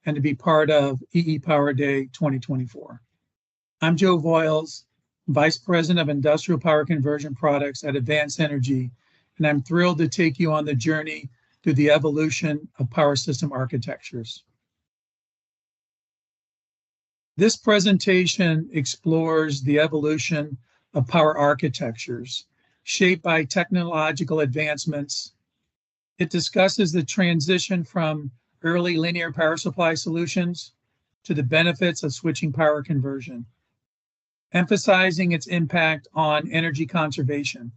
and to be part of EE Power Day 2024. I'm Joe Voiles, Vice President of Industrial Power Conversion Products at Advanced Energy, and I'm thrilled to take you on the journey through the evolution of power system architectures. This presentation explores the evolution of power architectures shaped by technological advancements. It discusses the transition from early linear power supply solutions to the benefits of switching power conversion, emphasizing its impact on energy conservation.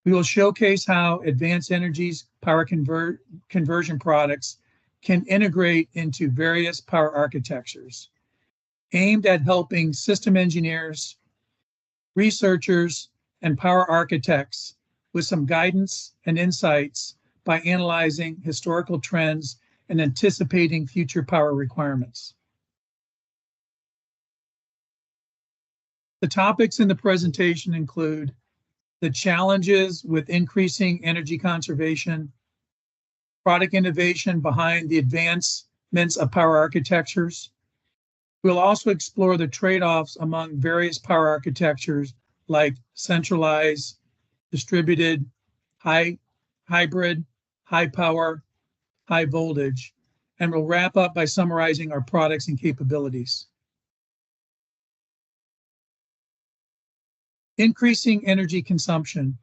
We will showcase how Advanced Energy's power conversion products can integrate into various power architectures, aimed at helping system engineers, researchers, and power architects with some guidance and insights by analyzing historical trends and anticipating future power requirements. The topics in the presentation include the challenges with increasing energy conservation, product innovation behind the advancements of power architectures. We'll also explore the trade-offs among various power architectures like centralized, distributed, hybrid, high power, high voltage, and we'll wrap up by summarizing our products and capabilities. Increasing energy consumption.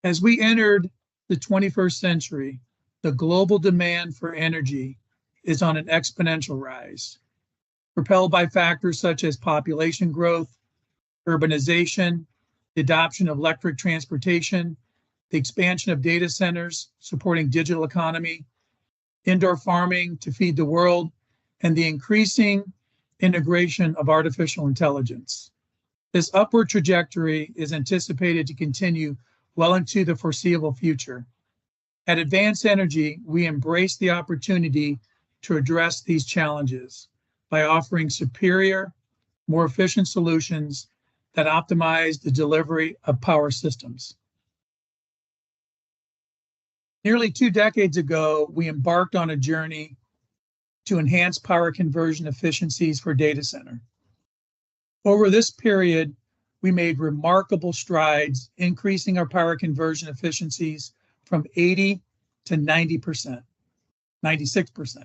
As we entered the 21st century, the global demand for energy is on an exponential rise, propelled by factors such as population growth, urbanization, the adoption of electric transportation, the expansion of data centers supporting digital economy, indoor farming to feed the world, and the increasing integration of artificial intelligence. This upward trajectory is anticipated to continue well into the foreseeable future. At Advanced Energy, we embrace the opportunity to address these challenges by offering superior, more efficient solutions that optimize the delivery of power systems. Nearly 2 decades ago, we embarked on a journey to enhance power conversion efficiencies for data center. Over this period, we made remarkable strides, increasing our power conversion efficiencies from 80 to 90%, 96%.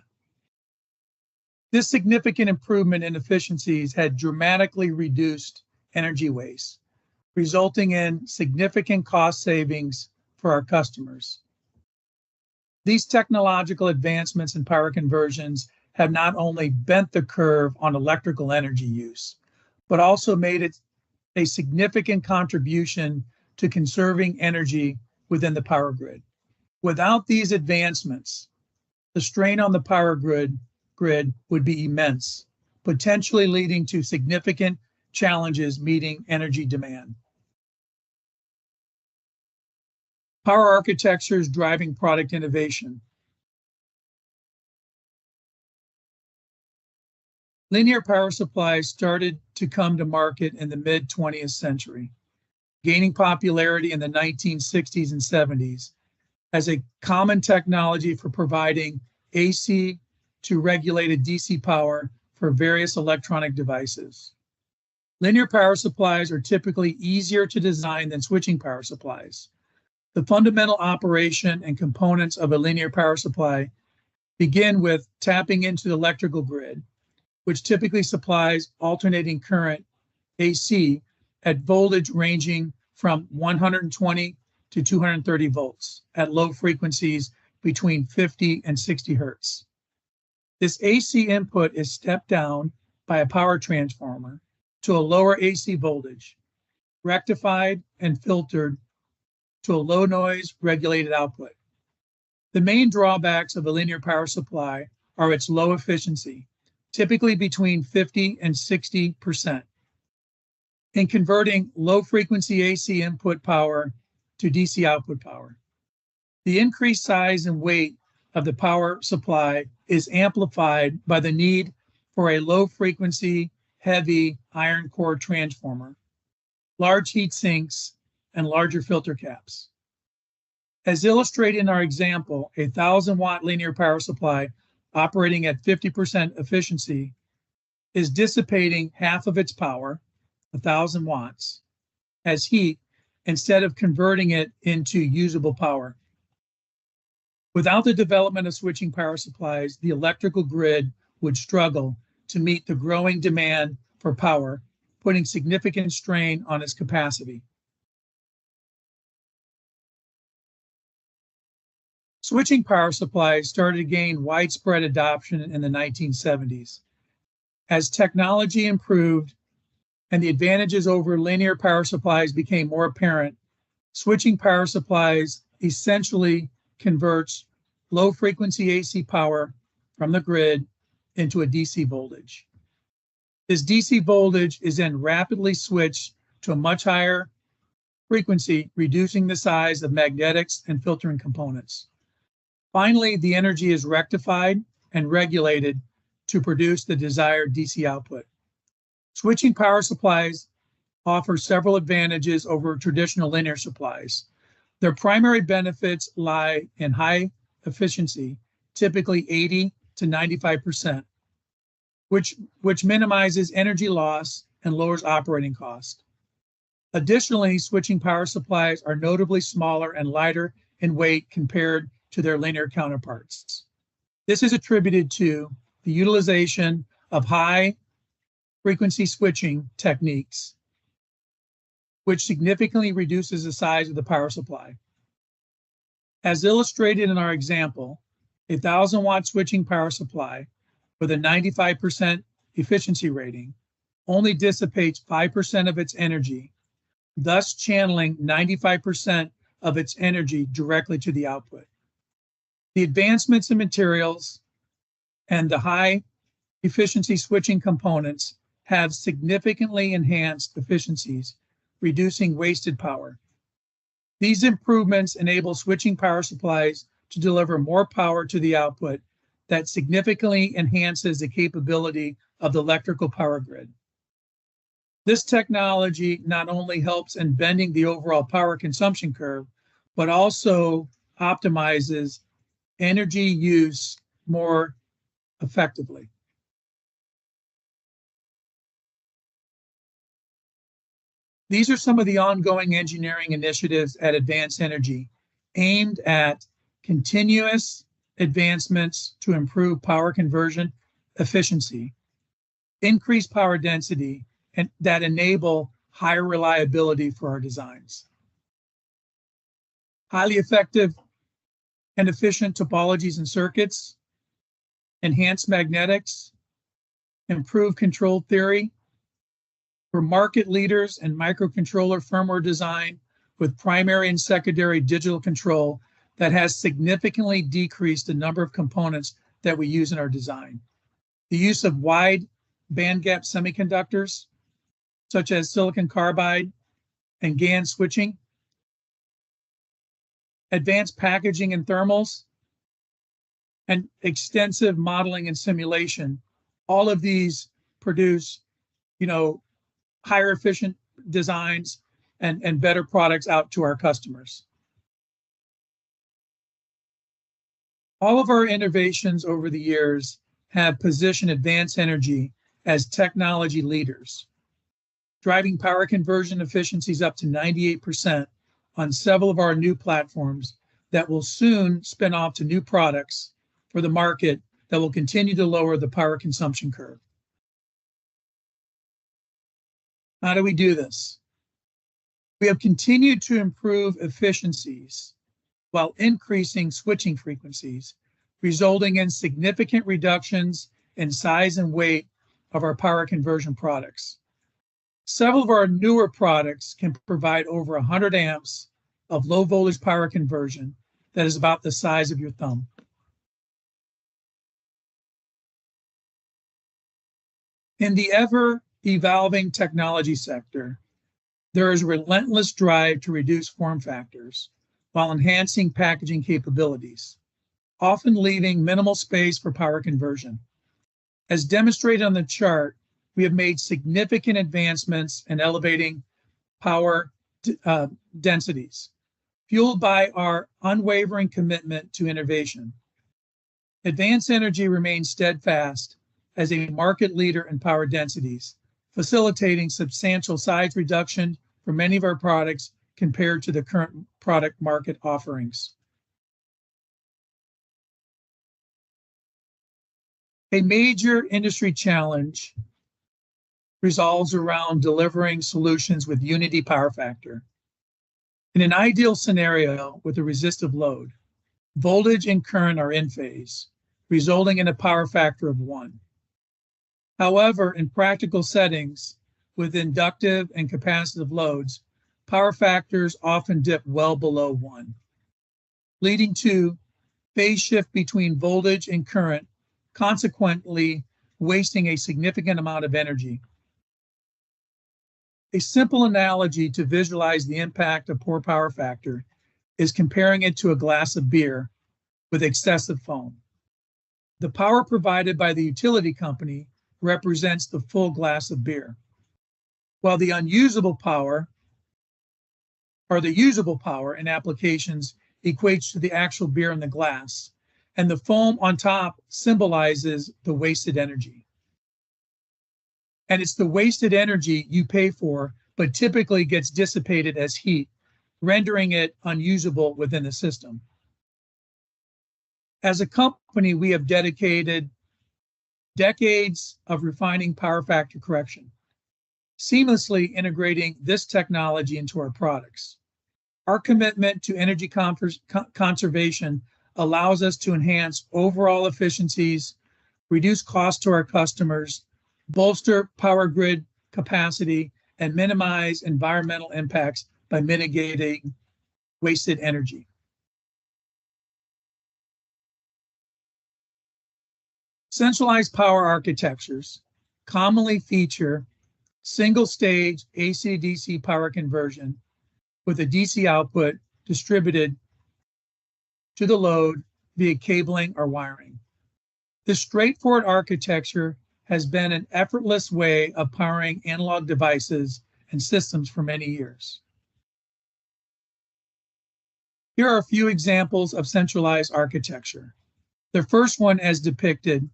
This significant improvement in efficiencies had dramatically reduced energy waste, resulting in significant cost savings for our customers. These technological advancements in power conversions have not only bent the curve on electrical energy use, but also made it a significant contribution to conserving energy within the power grid. Without these advancements, the strain on the power grid would be immense, potentially leading to significant challenges meeting energy demand. Power architectures driving product innovation. Linear power supplies started to come to market in the mid-20th century, gaining popularity in the 1960s and 70s as a common technology for providing AC to regulated DC power for various electronic devices. Linear power supplies are typically easier to design than switching power supplies. The fundamental operation and components of a linear power supply begin with tapping into the electrical grid, which typically supplies alternating current AC at voltage ranging from 120 to 230 volts at low frequencies between 50 and 60 hertz. This AC input is stepped down by a power transformer to a lower AC voltage, rectified and filtered to a low noise regulated output. The main drawbacks of a linear power supply are its low efficiency, typically between 50 and 60%, in converting low frequency AC input power to DC output power. The increased size and weight of the power supply is amplified by the need for a low frequency, heavy iron core transformer, large heat sinks, and larger filter caps. As illustrated in our example, a 1,000-watt linear power supply operating at 50% efficiency is dissipating half of its power, 1,000 watts, as heat instead of converting it into usable power. Without the development of switching power supplies, the electrical grid would struggle to meet the growing demand for power, putting significant strain on its capacity. Switching power supplies started to gain widespread adoption in the 1970s. As technology improved and the advantages over linear power supplies became more apparent, switching power supplies essentially converts low-frequency AC power from the grid into a DC voltage. This DC voltage is then rapidly switched to a much higher frequency, reducing the size of magnetics and filtering components. Finally, the energy is rectified and regulated to produce the desired DC output. Switching power supplies offer several advantages over traditional linear supplies. Their primary benefits lie in high efficiency, typically 80 to 95%, which minimizes energy loss and lowers operating cost. Additionally, switching power supplies are notably smaller and lighter in weight compared to their linear counterparts. This is attributed to the utilization of high frequency switching techniques, which significantly reduces the size of the power supply. As illustrated in our example, a 1,000-watt switching power supply with a 95% efficiency rating only dissipates 5% of its energy, thus channeling 95% of its energy directly to the output. The advancements in materials and the high efficiency switching components have significantly enhanced efficiencies, reducing wasted power. These improvements enable switching power supplies to deliver more power to the output that significantly enhances the capability of the electrical power grid. This technology not only helps in bending the overall power consumption curve, but also optimizes energy use more effectively. These are some of the ongoing engineering initiatives at Advanced Energy aimed at continuous advancements to improve power conversion efficiency, increase power density, and that enable higher reliability for our designs. Highly effective and efficient topologies and circuits, enhanced magnetics, improved control theory. We're market leaders in microcontroller firmware design with primary and secondary digital control that has significantly decreased the number of components that we use in our design. The use of wide bandgap semiconductors, such as silicon carbide and GaN switching, advanced packaging and thermals, and extensive modeling and simulation. All of these produce, higher efficient designs and better products out to our customers. All of our innovations over the years have positioned Advanced Energy as technology leaders, driving power conversion efficiencies up to 98% on several of our new platforms that will soon spin off to new products for the market that will continue to lower the power consumption curve. How do we do this? We have continued to improve efficiencies while increasing switching frequencies, resulting in significant reductions in size and weight of our power conversion products. Several of our newer products can provide over 100 amps of low voltage power conversion that is about the size of your thumb. In the ever-evolving technology sector, there is a relentless drive to reduce form factors while enhancing packaging capabilities, often leaving minimal space for power conversion. As demonstrated on the chart, we have made significant advancements in elevating power densities. fueled by our unwavering commitment to innovation. Advanced Energy remains steadfast as a market leader in power densities, facilitating substantial size reduction for many of our products compared to the current product market offerings. A major industry challenge revolves around delivering solutions with unity power factor. In an ideal scenario with a resistive load, voltage and current are in phase, resulting in a power factor of 1. However, in practical settings with inductive and capacitive loads, power factors often dip well below 1, leading to phase shift between voltage and current, consequently wasting a significant amount of energy. A simple analogy to visualize the impact of poor power factor is comparing it to a glass of beer with excessive foam. The power provided by the utility company represents the full glass of beer, while the unusable power, or the usable power in applications, equates to the actual beer in the glass, and the foam on top symbolizes the wasted energy. And it's the wasted energy you pay for, but typically gets dissipated as heat, rendering it unusable within the system. As a company, we have dedicated decades of refining power factor correction, seamlessly integrating this technology into our products. Our commitment to energy conservation allows us to enhance overall efficiencies, reduce costs to our customers, bolster power grid capacity, and minimize environmental impacts by mitigating wasted energy. Centralized power architectures commonly feature single-stage AC-DC power conversion with a DC output distributed to the load via cabling or wiring. This straightforward architecture has been an effortless way of powering analog devices and systems for many years. Here are a few examples of centralized architecture. The first one, as depicted,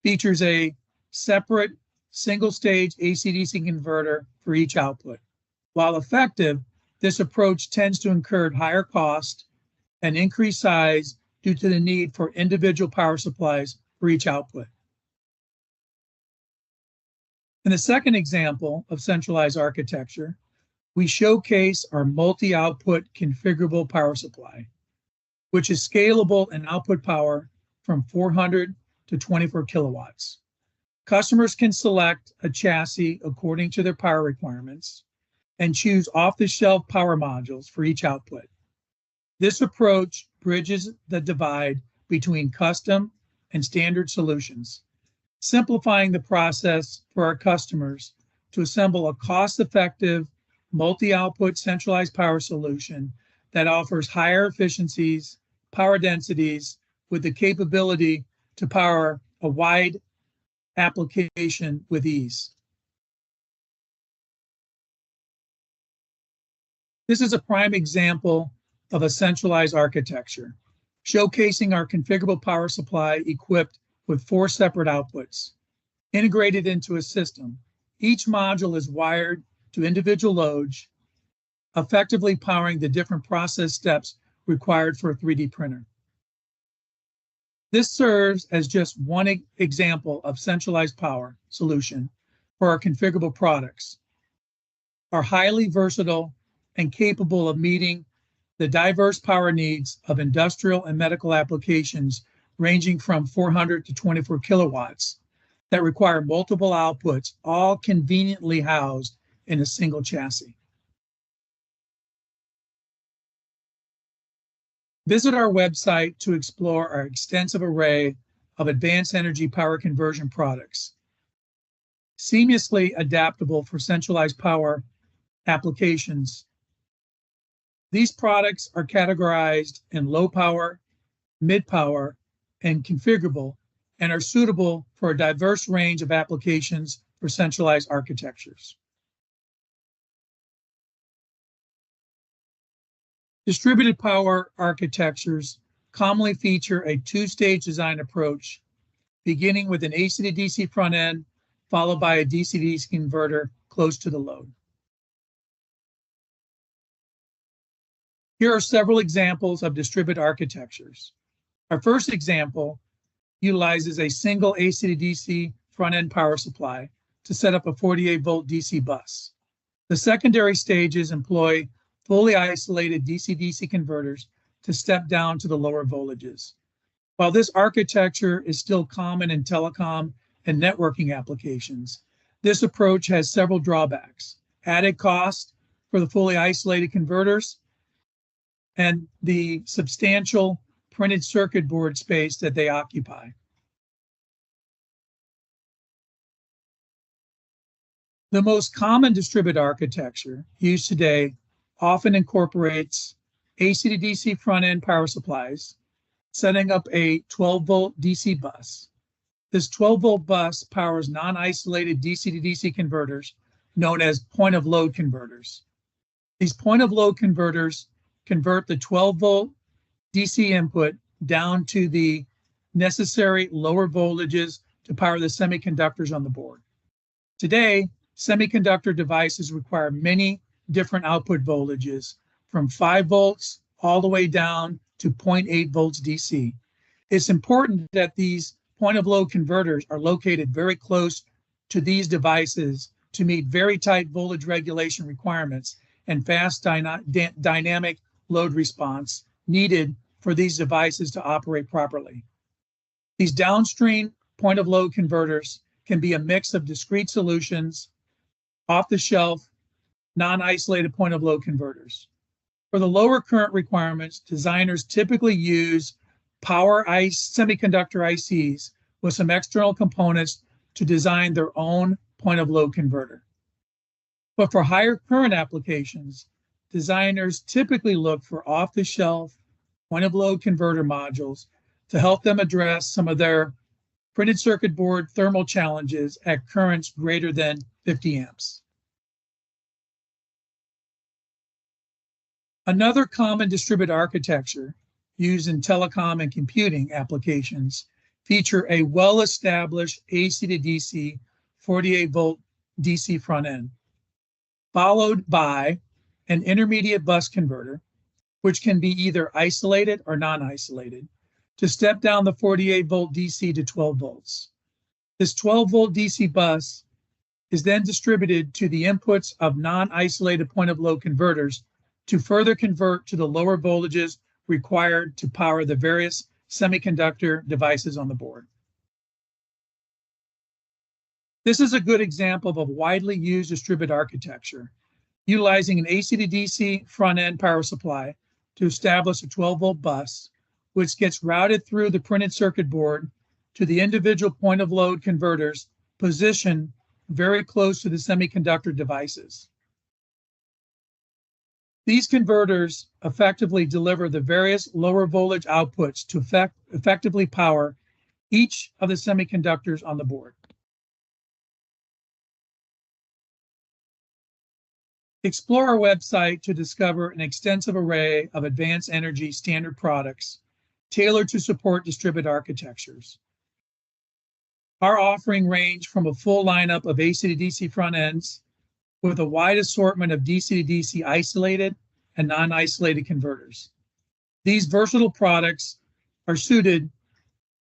features a separate single-stage AC-DC converter for each output. While effective, this approach tends to incur higher cost and increased size due to the need for individual power supplies for each output. In the second example of centralized architecture, we showcase our multi-output configurable power supply, which is scalable in output power from 400 to 24 kilowatts. Customers can select a chassis according to their power requirements and choose off-the-shelf power modules for each output. This approach bridges the divide between custom and standard solutions, simplifying the process for our customers to assemble a cost-effective, multi-output centralized power solution that offers higher efficiencies, power densities, with the capability to power a wide application with ease. This is a prime example of a centralized architecture, showcasing our configurable power supply equipped with 4 separate outputs, integrated into a system. Each module is wired to individual loads, effectively powering the different process steps required for a 3D printer. This serves as just one example of centralized power solution for our configurable products, are highly versatile and capable of meeting the diverse power needs of industrial and medical applications ranging from 400 to 24 kilowatts that require multiple outputs, all conveniently housed in a single chassis. Visit our website to explore our extensive array of advanced energy power conversion products, seamlessly adaptable for centralized power applications. These products are categorized in low power, mid power, and configurable, and are suitable for a diverse range of applications for centralized architectures. Distributed power architectures commonly feature a two-stage design approach, beginning with an AC-to-DC front end, followed by a DC-to-DC converter close to the load. Here are several examples of distributed architectures. Our first example utilizes a single AC-to-DC front-end power supply to set up a 48-volt DC bus. The secondary stages employ fully isolated DC-DC converters to step down to the lower voltages. While this architecture is still common in telecom and networking applications, this approach has several drawbacks: added cost for the fully isolated converters and the substantial printed circuit board space that they occupy. The most common distributed architecture used today often incorporates AC-to-DC front-end power supplies, setting up a 12-volt DC bus. This 12-volt bus powers non-isolated DC-to-DC converters known as point-of-load converters. These point-of-load converters convert the 12-volt DC input down to the necessary lower voltages to power the semiconductors on the board. Today, semiconductor devices require many different output voltages, from 5 volts all the way down to 0.8 volts DC. It's important that these point-of-load converters are located very close to these devices to meet very tight voltage regulation requirements and fast dynamic load response needed for these devices to operate properly. These downstream point-of-load converters can be a mix of discrete solutions, off-the-shelf, non-isolated point-of-load converters. For the lower current requirements, designers typically use semiconductor ICs with some external components to design their own point-of-load converter. But for higher current applications, designers typically look for off-the-shelf point-of-load converter modules to help them address some of their printed circuit board thermal challenges at currents greater than 50 amps. Another common distributed architecture used in telecom and computing applications feature a well-established AC-to-DC 48-volt DC front end, followed by an intermediate bus converter, which can be either isolated or non-isolated, to step down the 48-volt DC to 12 volts. This 12-volt DC bus is then distributed to the inputs of non-isolated point-of-load converters to further convert to the lower voltages required to power the various semiconductor devices on the board. This is a good example of a widely used distributed architecture, utilizing an AC-to-DC front-end power supply to establish a 12-volt bus, which gets routed through the printed circuit board to the individual point-of-load converters positioned very close to the semiconductor devices. These converters effectively deliver the various lower voltage outputs to effectively power each of the semiconductors on the board. Explore our website to discover an extensive array of advanced energy standard products tailored to support distributed architectures. Our offering range from a full lineup of AC-to-DC front ends with a wide assortment of DC-to-DC isolated and non-isolated converters. These versatile products are suited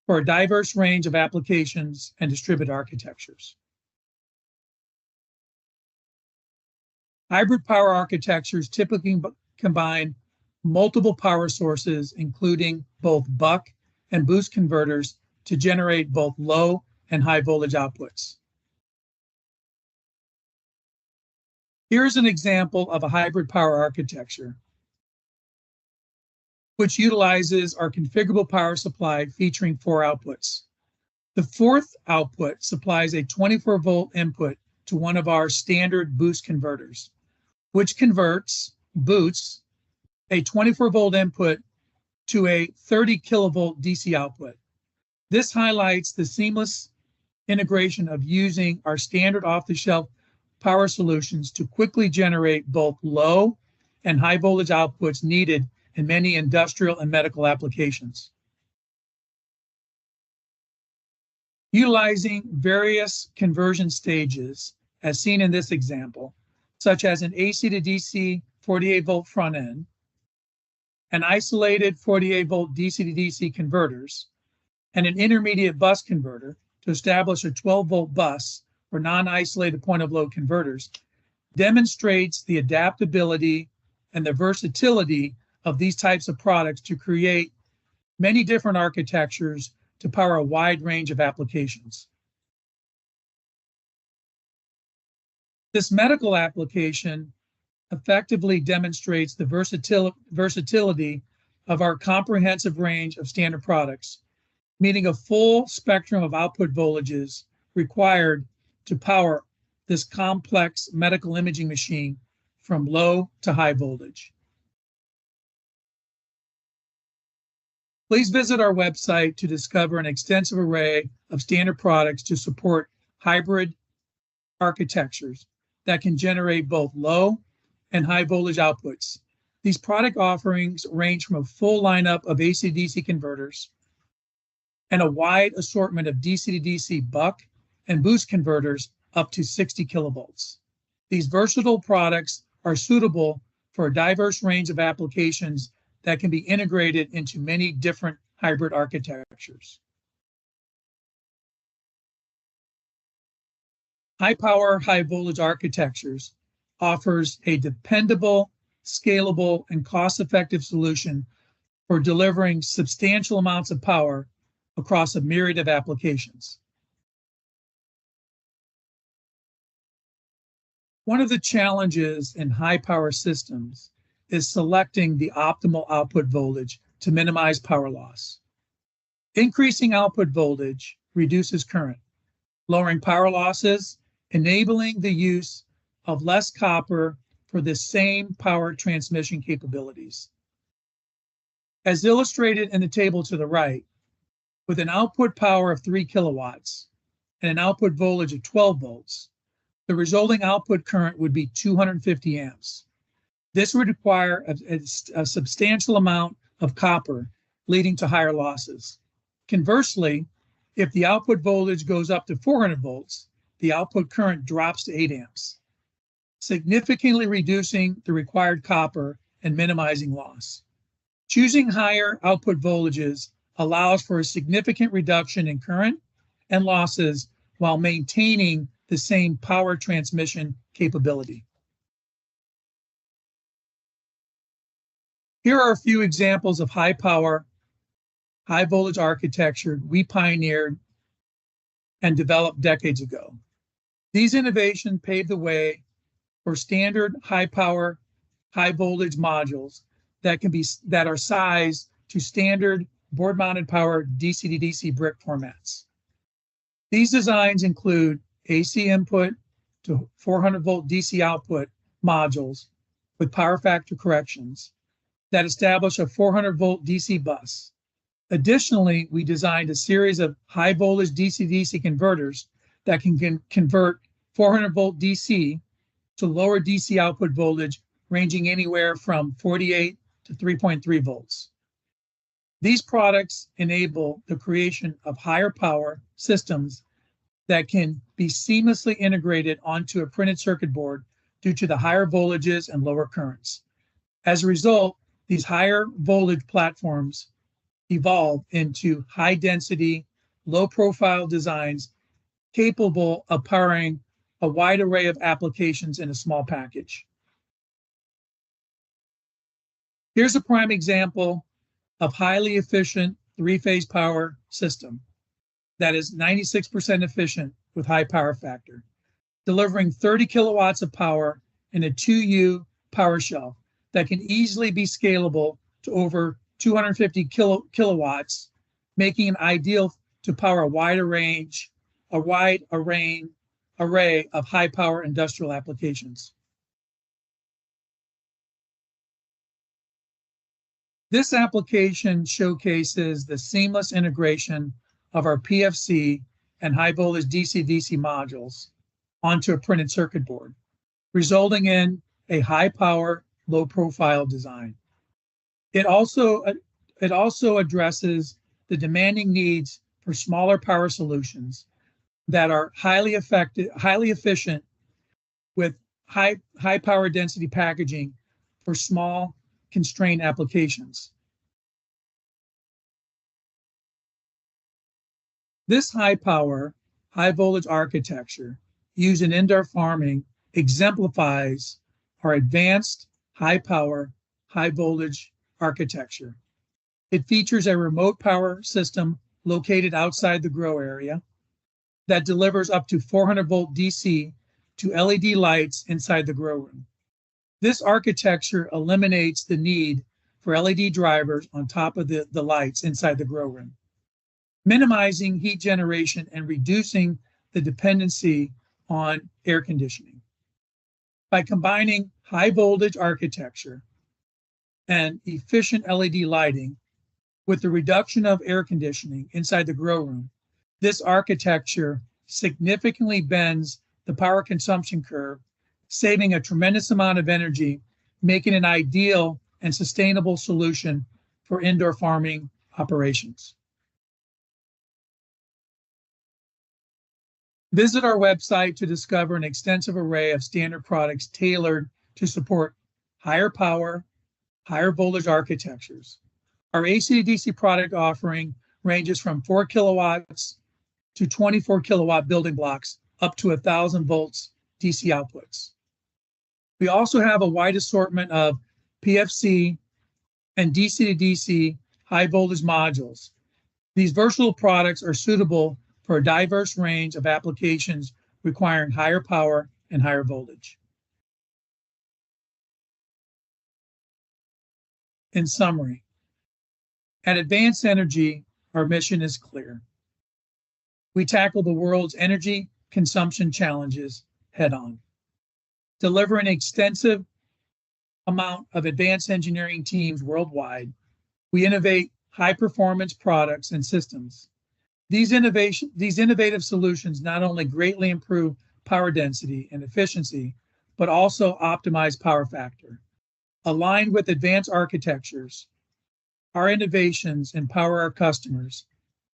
for a diverse range of applications and distributed architectures. Hybrid power architectures typically combine multiple power sources, including both buck and boost converters, to generate both low and high voltage outputs. Here's an example of a hybrid power architecture, which utilizes our configurable power supply featuring 4 outputs. The 4th output supplies a 24-volt input to one of our standard boost converters, which boosts a 24-volt input to a 30 kilovolt DC output. This highlights the seamless integration of using our standard off-the-shelf power solutions to quickly generate both low and high voltage outputs needed in many industrial and medical applications. Utilizing various conversion stages, as seen in this example, such as an AC to DC 48-volt front end, an isolated 48-volt DC to DC converters, and an intermediate bus converter to establish a 12-volt bus for non-isolated point-of-load converters, demonstrates the adaptability and the versatility of these types of products to create many different architectures to power a wide range of applications. This medical application effectively demonstrates the versatility of our comprehensive range of standard products, meeting a full spectrum of output voltages required to power this complex medical imaging machine from low to high voltage. Please visit our website to discover an extensive array of standard products to support hybrid architectures that can generate both low and high voltage outputs. These product offerings range from a full lineup of AC-DC converters and a wide assortment of DC to DC buck and boost converters up to 60 kilovolts. These versatile products are suitable for a diverse range of applications that can be integrated into many different hybrid architectures. High power, high voltage architectures offers a dependable, scalable, and cost-effective solution for delivering substantial amounts of power across a myriad of applications. One of the challenges in high power systems is selecting the optimal output voltage to minimize power loss. Increasing output voltage reduces current, lowering power losses, enabling the use of less copper for the same power transmission capabilities. As illustrated in the table to the right, with an output power of 3 kilowatts and an output voltage of 12 volts, the resulting output current would be 250 amps. This would require a substantial amount of copper, leading to higher losses. Conversely, if the output voltage goes up to 400 volts, the output current drops to 8 amps, significantly reducing the required copper and minimizing loss. Choosing higher output voltages allows for a significant reduction in current and losses while maintaining the same power transmission capability. Here are a few examples of high power, high voltage architecture we pioneered and developed decades ago. These innovations paved the way for standard high power, high voltage modules that are sized to standard board mounted power DC to DC brick formats. These designs include AC input to 400 volt DC output modules with power factor corrections that establish a 400 volt DC bus. Additionally, we designed a series of high voltage DC-DC converters that can convert 400 volt DC to lower DC output voltage ranging anywhere from 48 to 3.3 volts. These products enable the creation of higher power systems that can be seamlessly integrated onto a printed circuit board due to the higher voltages and lower currents. As a result, these higher voltage platforms evolve into high density, low profile designs capable of powering a wide array of applications in a small package. Here's a prime example of highly efficient three-phase power system that is 96% efficient with high power factor, delivering 30 kilowatts of power in a 2U power shelf that can easily be scalable to over 250 kilowatts, making it ideal to power a wide array of high power industrial applications. This application showcases the seamless integration of our PFC and high voltage DC-DC modules onto a printed circuit board, resulting in a high power, low profile design. It also addresses the demanding needs for smaller power solutions that are highly efficient with high power density packaging for small constrained applications. This high power, high voltage architecture used in indoor farming exemplifies our advanced high power, high voltage architecture. It features a remote power system located outside the grow area that delivers up to 400-volt DC to LED lights inside the grow room. This architecture eliminates the need for LED drivers on top of the lights inside the grow room, minimizing heat generation and reducing the dependency on air conditioning. By combining high voltage architecture and efficient LED lighting with the reduction of air conditioning inside the grow room, this architecture significantly bends the power consumption curve, saving a tremendous amount of energy, making an ideal and sustainable solution for indoor farming operations. Visit our website to discover an extensive array of standard products tailored to support higher power, higher voltage architectures. Our AC/DC product offering ranges from 4 kilowatts to 24 kilowatt building blocks up to 1,000 volts DC outputs. We also have a wide assortment of PFC and DC-to-DC high voltage modules. These versatile products are suitable for a diverse range of applications requiring higher power and higher voltage. In summary, at Advanced Energy, our mission is clear. We tackle the world's energy consumption challenges head-on, delivering an extensive amount of advanced engineering teams worldwide. We innovate high-performance products and systems. These innovative solutions not only greatly improve power density and efficiency, but also optimize power factor. Aligned with advanced architectures, our innovations empower our customers,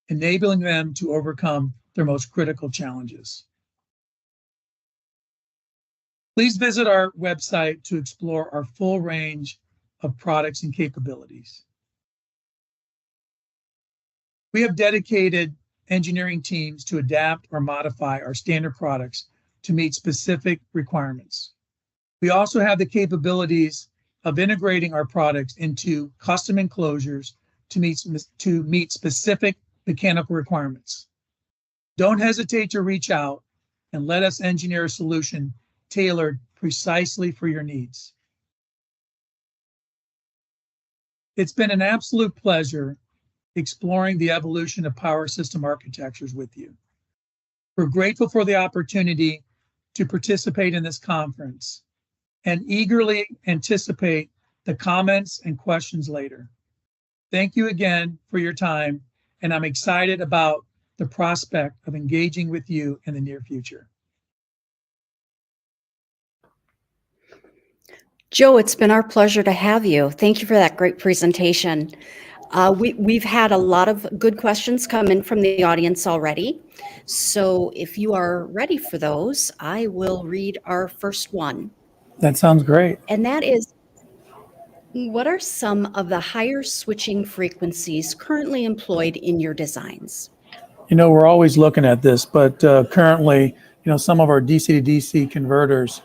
enabling them to overcome their most critical challenges. Please visit our website to explore our full range of products and capabilities. We have dedicated engineering teams to adapt or modify our standard products to meet specific requirements. We also have the capabilities of integrating our products into custom enclosures to meet specific mechanical requirements. Don't hesitate to reach out and let us engineer a solution tailored precisely for your needs. It's been an absolute pleasure exploring the evolution of power system architectures with you. We're grateful for the opportunity to participate in this conference and eagerly anticipate the comments and questions later. Thank you again for your time, and I'm excited about the prospect of engaging with you in the near future. Joe, it's been our pleasure to have you. Thank you for that great presentation. We've had a lot of good questions come in from the audience already. So if you are ready for those, I will read our first one. That sounds great. And that is, what are some of the higher switching frequencies currently employed in your designs? We're always looking at this, but currently, some of our DC to DC converters